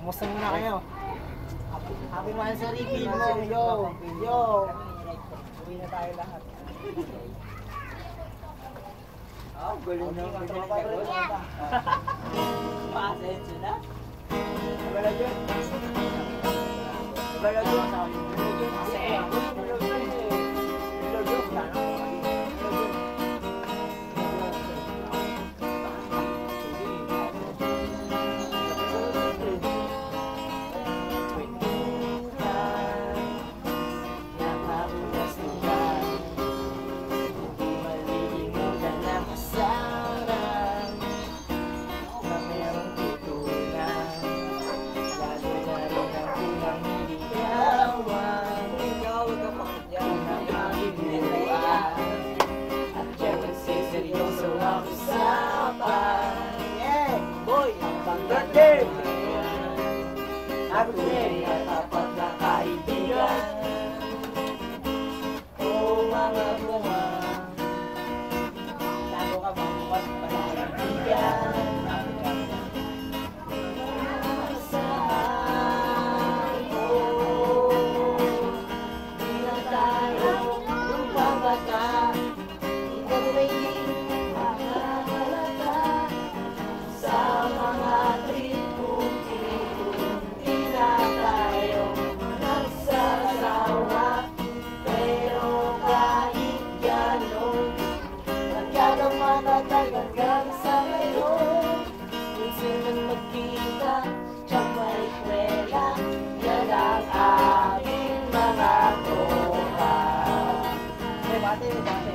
Kamusta muna kayo? Happy anniversary, Pin mo. Yo! Yo! Uwi na tayo lahat. Oh, galing na. Pasensya na. Balagyan. Balagyan. Ako din ay tapat na kaibigan. O mga bunga, lalo ka mamuhat pala kaibigan. Saan mo, di na tayo lumpabata. Ikaw ay nakakalata sa mga trip kong hanggang sa ngayon. Minsan nang magkita, tsaka may kwela, yan ang aming mga tropa. May bate, may bate.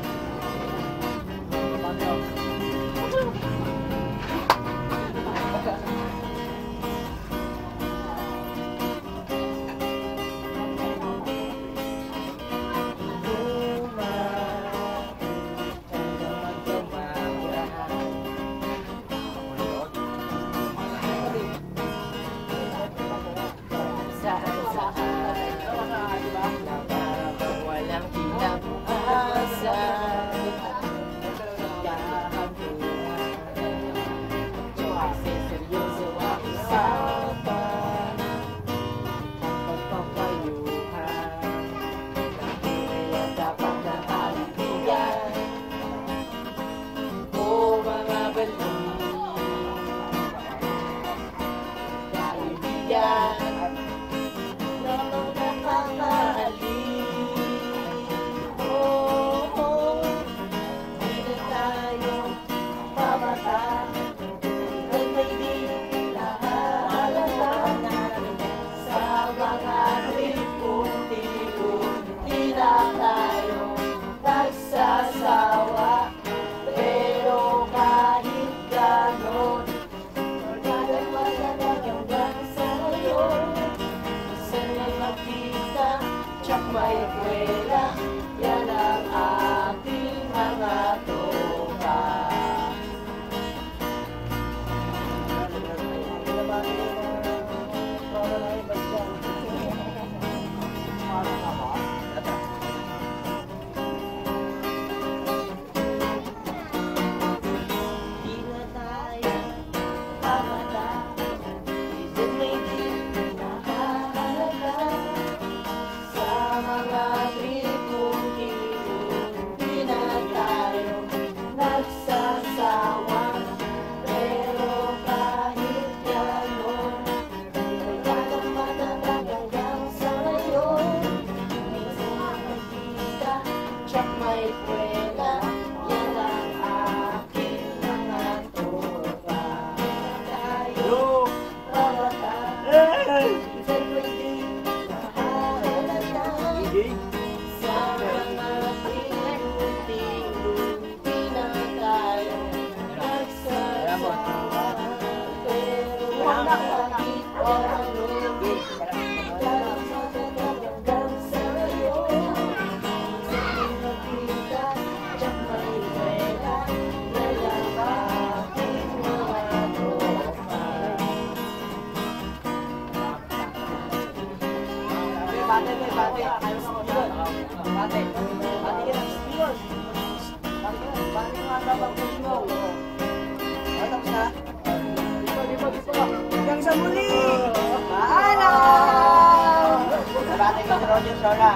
Nagsasawa, pero kahit ganon, nagdadagdagan hanggang sa ngayon. Minsan na makita, tsak may kwela, yan ang ating mga tropa. May kwela, yan ang aking mga tropa. Tayo, pawata, minsan pwede nakahalata sa mga pinunti-unti na tayo nagsasawa. Pero kahit anong hanggang sa ngayon. Bate, bate, kayo sa mga bate, bate yan ang spiros. Bate nga dapat po mo. Tapos na. Dito. Hanggang sa muli! Bate ko si Roger Sola.